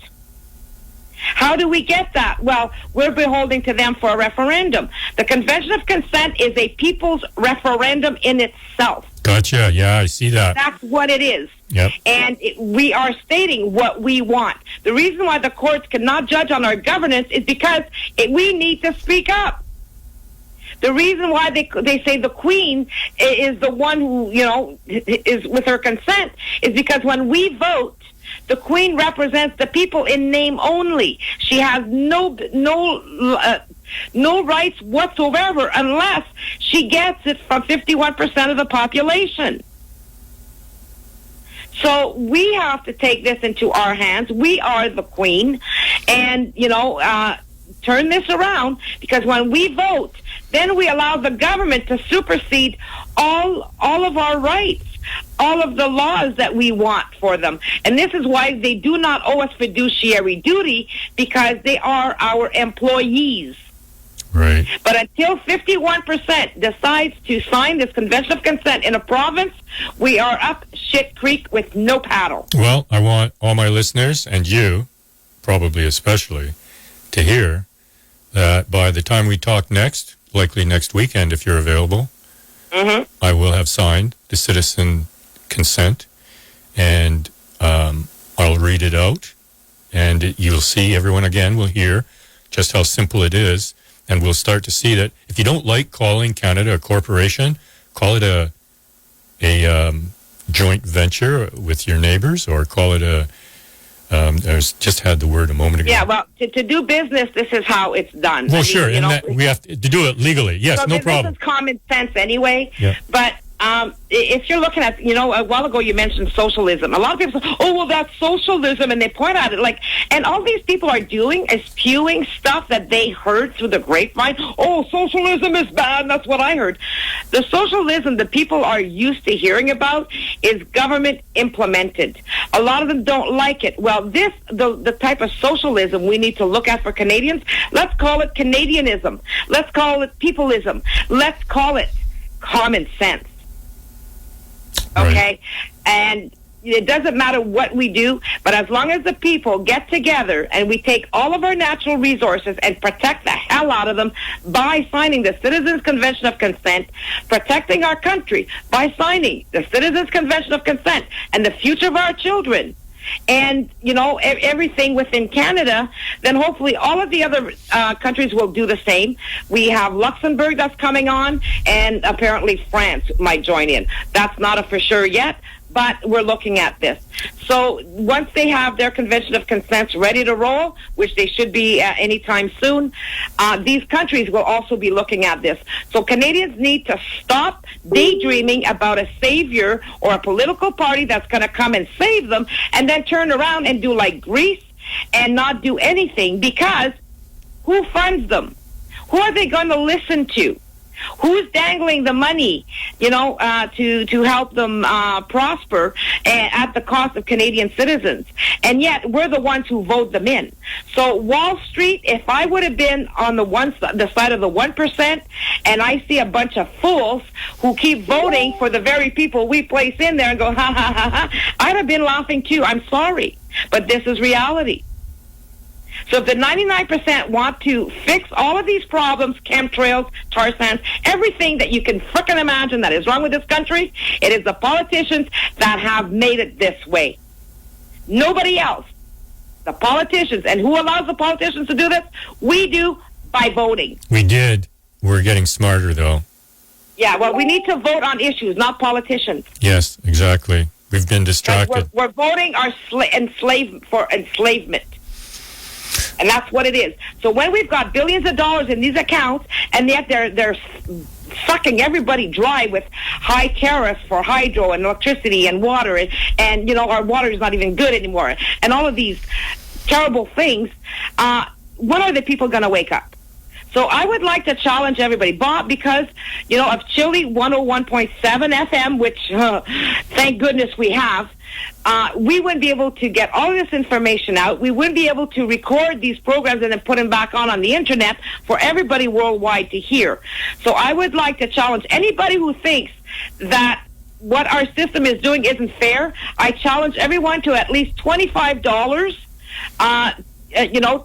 How do we get that? Well, we're beholden to them for a referendum. The Convention of Consent is a people's referendum in itself. Gotcha. Yeah, I see that. That's what it is. Yep. And we are stating what we want. The reason why the courts cannot judge on our governance is because we need to speak up. The reason why they say the Queen is the one who, is with her consent is because when we vote, the Queen represents the people in name only. She has no rights whatsoever unless she gets it from 51% of the population. So we have to take this into our hands. We are the Queen, and turn this around, because when we vote, then we allow the government to supersede all of our rights, all of the laws that we want for them. And this is why they do not owe us fiduciary duty, because they are our employees. Right. But until 51% decides to sign this Convention of Consent in a province, we are up shit creek with no paddle. Well, I want all my listeners, and you, probably especially, to hear that by the time we talk next, likely next weekend if you're available, I will have signed the citizen consent, and I'll read it out, and you'll see, everyone again will hear just how simple it is, and we'll start to see that if you don't like calling Canada a corporation, call it a joint venture with your neighbors, or call it a I just had the word a moment ago. Yeah, well, to do business, this is how it's done. Well, sure, and that we have to do it legally. Yes, so no problem. This is common sense anyway. Yeah. But if you're looking at, a while ago you mentioned socialism. A lot of people say, oh, well, that's socialism, and they point at it and all these people are doing is spewing stuff that they heard through the grapevine. Oh, socialism is bad, that's what I heard. The socialism that people are used to hearing about is government implemented. A lot of them don't like it. Well, the type of socialism we need to look at for Canadians, let's call it Canadianism. Let's call it peopleism. Let's call it common sense. Right. Okay? And it doesn't matter what we do, but as long as the people get together and we take all of our natural resources and protect the hell out of them by signing the Citizens Convention of Consent, protecting our country by signing the Citizens Convention of Consent and the future of our children, and, you know, everything within Canada, then hopefully all of the other countries will do the same. We have Luxembourg that's coming on, and apparently France might join in. That's not a for sure yet, but we're looking at this. So once they have their Convention of Consents ready to roll, which they should be anytime soon, these countries will also be looking at this. So Canadians need to stop daydreaming about a savior or a political party that's going to come and save them and then turn around and do like Greece and not do anything, because who funds them? Who are they going to listen to? Who's dangling the money, you know, to help them prosper at the cost of Canadian citizens? And yet we're the ones who vote them in. So Wall Street, if I would have been on the side of the 1%, and I see a bunch of fools who keep voting for the very people we place in there and go, ha, ha, ha, ha, I'd have been laughing too. I'm sorry, but this is reality. So if the 99% want to fix all of these problems, chemtrails, tar sands, everything that you can frickin' imagine that is wrong with this country, it is the politicians that have made it this way. Nobody else. The politicians. And who allows the politicians to do this? We do, by voting. We did. We're getting smarter, though. Yeah, well, we need to vote on issues, not politicians. Yes, exactly. We've been distracted. We're voting our enslavement. And that's what it is. So when we've got billions of dollars in these accounts, and yet they're sucking everybody dry with high tariffs for hydro and electricity and water, and you know, our water is not even good anymore, and all of these terrible things, when are the people going to wake up? So I would like to challenge everybody, Bob, because, you know, of CHLY 101.7 FM, which thank goodness we have, we wouldn't be able to get all of this information out. We wouldn't be able to record these programs and then put them back on the internet for everybody worldwide to hear. So I would like to challenge anybody who thinks that what our system is doing isn't fair. I challenge everyone to at least $25,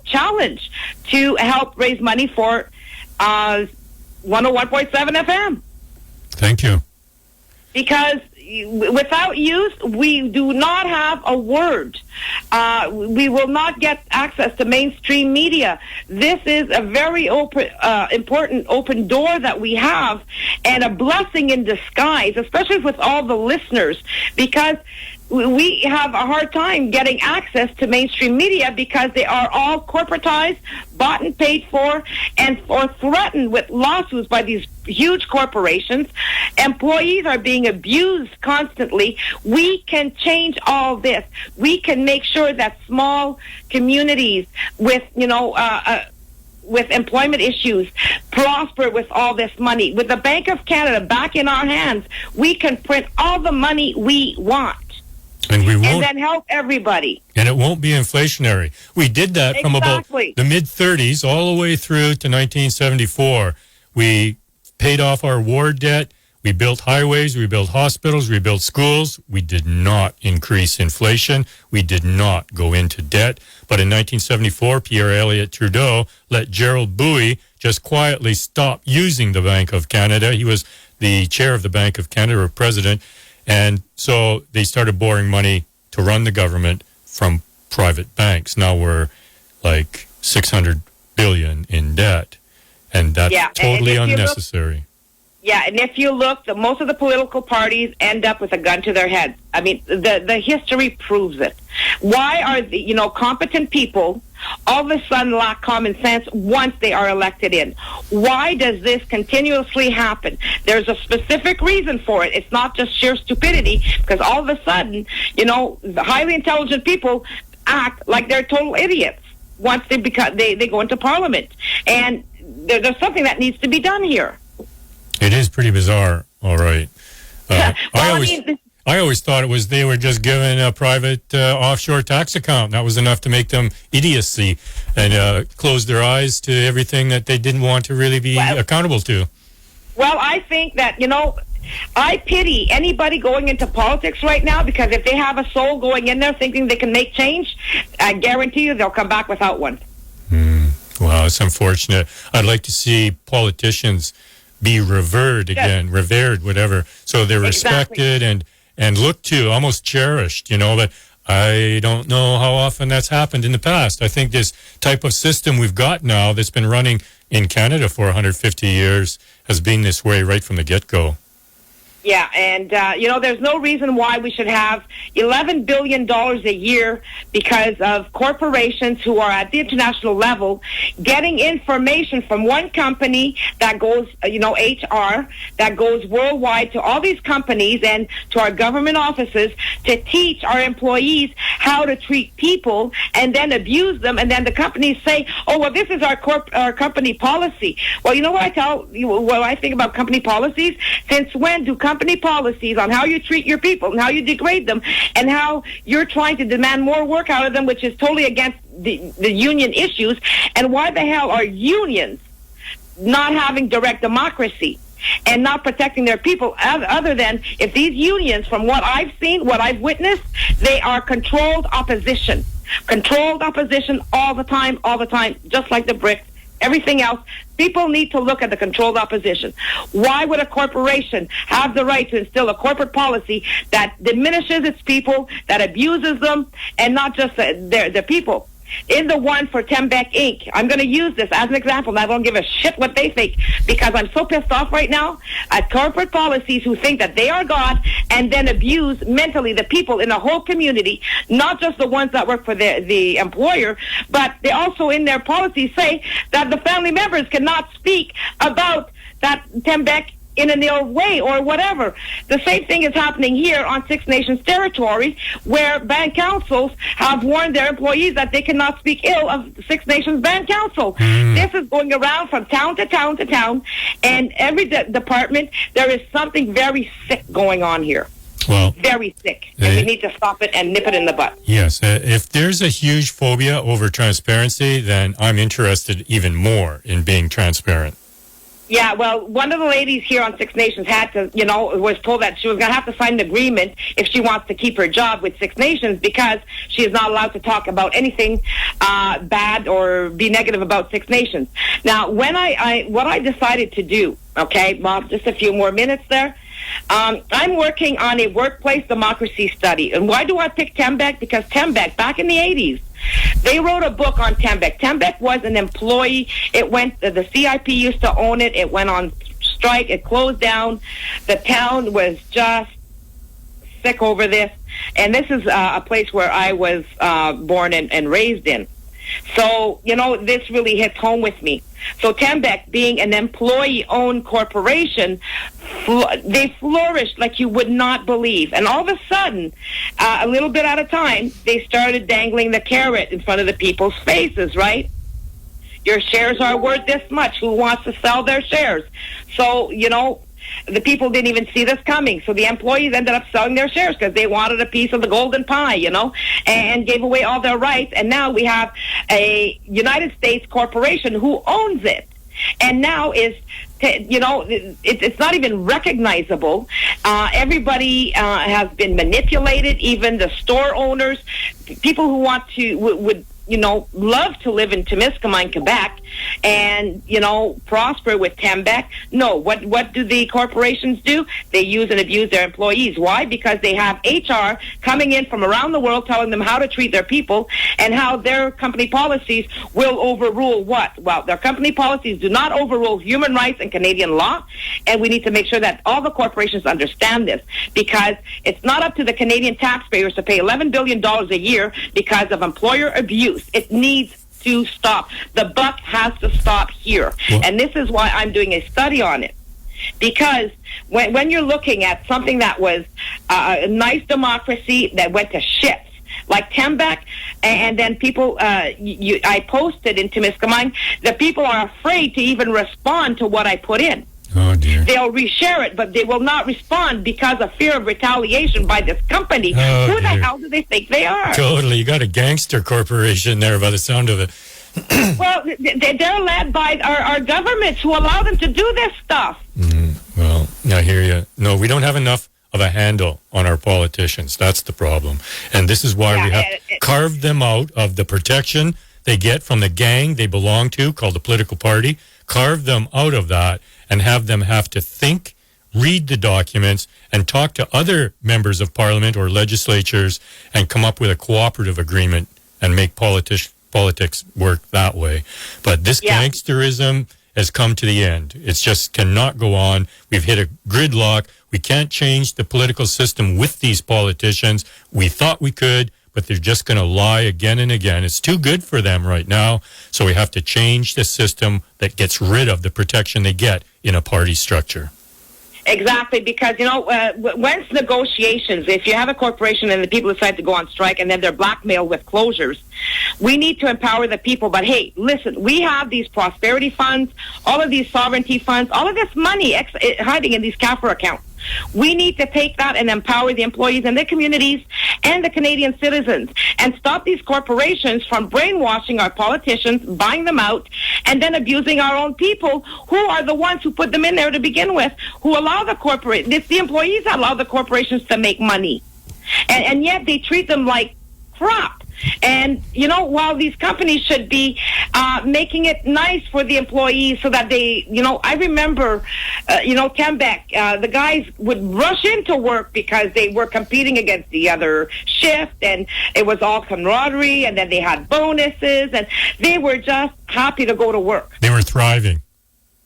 challenge to help raise money for 101.7 FM. Thank you. Because without use, we do not have a word. We will not get access to mainstream media. This is a very important open door that we have, and a blessing in disguise, especially with all the listeners, because we have a hard time getting access to mainstream media because they are all corporatized, bought and paid for, or threatened with lawsuits by these huge corporations. Employees are being abused constantly. We can change all this. We can make sure that small communities with, with employment issues prosper with all this money. With the Bank of Canada back in our hands, we can print all the money we want. And we won't. And then help everybody. And it won't be inflationary. We did that from about the mid-30s all the way through to 1974. We paid off our war debt. We built highways. We built hospitals. We built schools. We did not increase inflation. We did not go into debt. But in 1974, Pierre Elliott Trudeau let Gerald Bowie just quietly stop using the Bank of Canada. He was the chair of the Bank of Canada, or president. And so they started borrowing money to run the government from private banks. Now we're like $600 billion in debt, and that's totally unnecessary. And if you look, most of the political parties end up with a gun to their head. I mean, the history proves it. Why are the competent people all of a sudden lack common sense once they are elected in? Why does this continuously happen? There's a specific reason for it. It's not just sheer stupidity, because all of a sudden, the highly intelligent people act like they're total idiots once they go into Parliament. And there's something that needs to be done here. It is pretty bizarre, all right. I always thought it was they were just given a private offshore tax account. That was enough to make them idiocy and close their eyes to everything that they didn't want to really be accountable to. Well, I think that, I pity anybody going into politics right now, because if they have a soul going in there thinking they can make change, I guarantee you they'll come back without one. Wow, it's unfortunate. I'd like to see politicians be revered again, revered, whatever, so they're respected and looked to, almost cherished, but I don't know how often that's happened in the past. I think this type of system we've got now that's been running in Canada for 150 years has been this way right from the get-go. Yeah, and, there's no reason why we should have $11 billion a year because of corporations who are at the international level getting information from one company that goes, HR, that goes worldwide to all these companies and to our government offices to teach our employees how to treat people and then abuse them. And then the companies say, oh, well, this is our company policy. Well, you know what I think about company policies? Since when do company policies on how you treat your people and how you degrade them and how you're trying to demand more work out of them, which is totally against the union issues, and why the hell are unions not having direct democracy and not protecting their people, other than if these unions, from what I've seen, what I've witnessed, they are controlled opposition all the time, just like the BRICS. Everything else, people need to look at the controlled opposition. Why would a corporation have the right to instill a corporate policy that diminishes its people, that abuses them, and not just their people? In the one for Tembec Inc., I'm going to use this as an example, and I don't give a shit what they think, because I'm so pissed off right now at corporate policies who think that they are God and then abuse mentally the people in the whole community, not just the ones that work for the employer, but they also in their policies say that the family members cannot speak about that Tembec in an ill way or whatever. The same thing is happening here on Six Nations territory, where band councils have warned their employees that they cannot speak ill of the Six Nations Band Council. This is going around from town to town to town, and every department, there is something very sick going on here. Well, very sick. And we need to stop it and nip it in the butt. Yes. If there's a huge phobia over transparency, then I'm interested even more in being transparent. Yeah, well, one of the ladies here on Six Nations had to, was told that she was going to have to sign an agreement if she wants to keep her job with Six Nations, because she is not allowed to talk about anything bad or be negative about Six Nations. Now, what I decided to do, okay, Bob, just a few more minutes there. I'm working on a workplace democracy study. And why do I pick Tembec? Because Tembec, back in the 80s, they wrote a book on Tembec. Tembec was an employee. The CIP used to own it. It went on strike. It closed down. The town was just sick over this. And this is a place where I was born and raised in. So, this really hits home with me. So Tembec, being an employee-owned corporation, they flourished like you would not believe. And all of a sudden, a little bit at a time, they started dangling the carrot in front of the people's faces, right? Your shares are worth this much. Who wants to sell their shares? So, the people didn't even see this coming. So the employees ended up selling their shares because they wanted a piece of the golden pie, and gave away all their rights. And now we have a United States corporation who owns it. And now it's not even recognizable. Everybody has been manipulated, even the store owners, people who want to, would love to live in Témiscamingue, Quebec, and, prosper with Tembec. No, what do the corporations do? They use and abuse their employees. Why? Because they have HR coming in from around the world telling them how to treat their people and how their company policies will overrule what? Well, their company policies do not overrule human rights and Canadian law, and we need to make sure that all the corporations understand this, because it's not up to the Canadian taxpayers to pay $11 billion a year because of employer abuse. It needs to stop. The buck has to stop here. Well, and this is why I'm doing a study on it. Because when you're looking at something that was a nice democracy that went to shit, like Tembec, and then people, I posted in Témiscamingue, the people are afraid to even respond to what I put in. Oh, dear. They'll reshare it, but they will not respond because of fear of retaliation by this company. Oh, Who the hell do they think they are? Totally. You got a gangster corporation there by the sound of it. Well, they're led by our governments who allow them to do this stuff. Well, I hear you. No, we don't have enough of a handle on our politicians. That's the problem. And this is why we have carved them out of the protection they get from the gang they belong to, called the political party. Carve them out of that and have them have to think, read the documents, and talk to other members of parliament or legislatures and come up with a cooperative agreement and make politics work that way. But this gangsterism has come to the end. It just cannot go on. We've hit a gridlock. We can't change the political system with these politicians. We thought we could, but they're just going to lie again and again. It's too good for them right now. So we have to change the system that gets rid of the protection they get in a party structure. Exactly, because, once negotiations, if you have a corporation and the people decide to go on strike and then they're blackmailed with closures, we need to empower the people. But, hey, listen, we have these prosperity funds, all of these sovereignty funds, all of this money hiding in these CAFR accounts. We need to take that and empower the employees and the communities and the Canadian citizens and stop these corporations from brainwashing our politicians, buying them out, and then abusing our own people who are the ones who put them in there to begin with, who allow it's the employees that allow the corporations to make money. And yet they treat them like crap. And, while these companies should be making it nice for the employees so that they, I remember, Quebec, the guys would rush into work because they were competing against the other shift, and it was all camaraderie, and then they had bonuses, and they were just happy to go to work. They were thriving.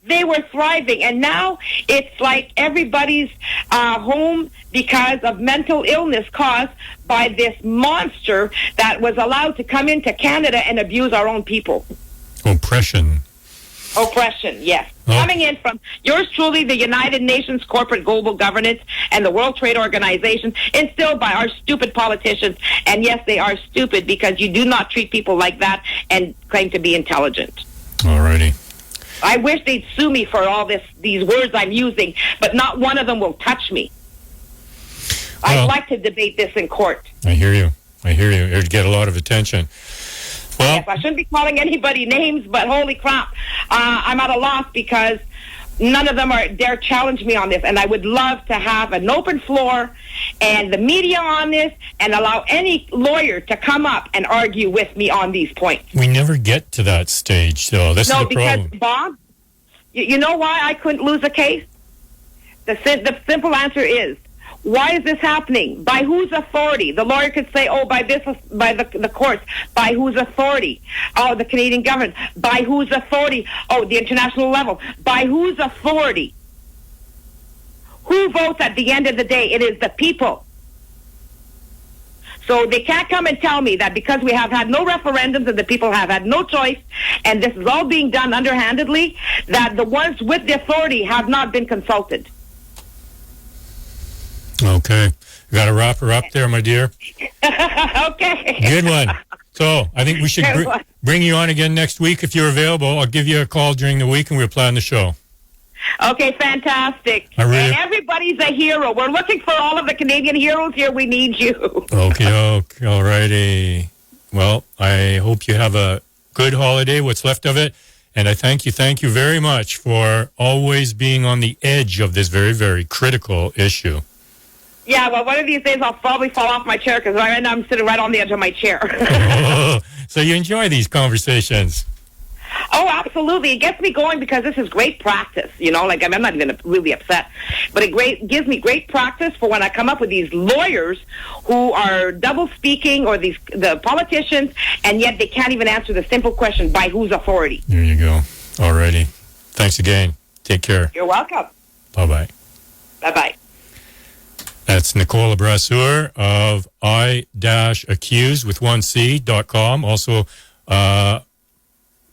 They were thriving, and now it's like everybody's home because of mental illness caused by this monster that was allowed to come into Canada and abuse our own people. Oppression, yes. Oh. Coming in from yours truly, the United Nations Corporate Global Governance and the World Trade Organization, instilled by our stupid politicians. And yes, they are stupid because you do not treat people like that and claim to be intelligent. All righty. I wish they'd sue me for all these words I'm using, but not one of them will touch me. Well, I'd like to debate this in court. I hear you. It would get a lot of attention. Well, yes, I shouldn't be calling anybody names, but holy crap, I'm at a loss because none of them dare challenge me on this, and I would love to have an open floor and the media on this and allow any lawyer to come up and argue with me on these points. We never get to that stage, though. This is the problem. Because, Bob, you know why I couldn't lose a case? The simple answer is, why is this happening? By whose authority? The lawyer could say, by the courts. By whose authority? Oh, the Canadian government. By whose authority? Oh, the international level. By whose authority? Who votes at the end of the day? It is the people. So they can't come and tell me that because we have had no referendums and the people have had no choice, and this is all being done underhandedly, that the ones with the authority have not been consulted. Okay. You got to wrap her up there, my dear. Okay. Good one. So I think we should bring you on again next week if you're available. I'll give you a call during the week and we'll plan the show. Okay, fantastic. And everybody's a hero. We're looking for all of the Canadian heroes here. We need you. Okay. All righty. Well, I hope you have a good holiday, what's left of it. And I thank you very much for always being on the edge of this very, very critical issue. Yeah, well, one of these days I'll probably fall off my chair because right now I'm sitting right on the edge of my chair. So you enjoy these conversations? Oh, absolutely. It gets me going because this is great practice, like I'm not even really upset, but it gives me great practice for when I come up with these lawyers who are double speaking or the politicians, and yet they can't even answer the simple question, by whose authority? There you go. All righty. Thanks again. Take care. You're welcome. Bye-bye. Bye-bye. That's Nicole Brasseur of i-accused.com. Also,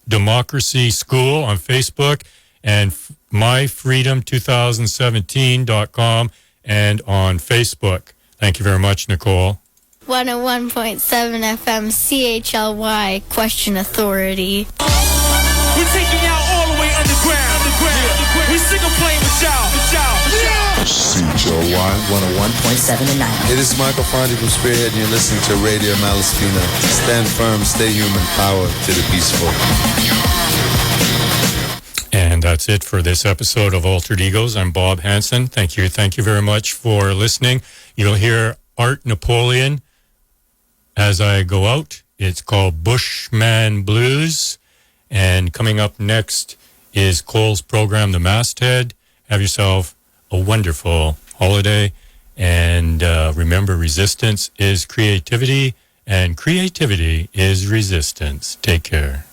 Democracy School on Facebook and myfreedom2017.com and on Facebook. Thank you very much, Nicole. 101.7 FM CHLY Question Authority. We're taking y'all all the way underground. We single playing with y'all. Worldwide 101.7 and 9. It is Michael Fonte from Spearhead, and you're listening to Radio Malaspina. Stand firm, stay human, power to the peaceful. And that's it for this episode of Altered Egos. I'm Bob Hansen. Thank you very much for listening. You'll hear Art Napoleon as I go out. It's called Bushman Blues. And coming up next is Cole's program, The Masthead. Have yourself a wonderful holiday. And remember, resistance is creativity, and creativity is resistance. Take care.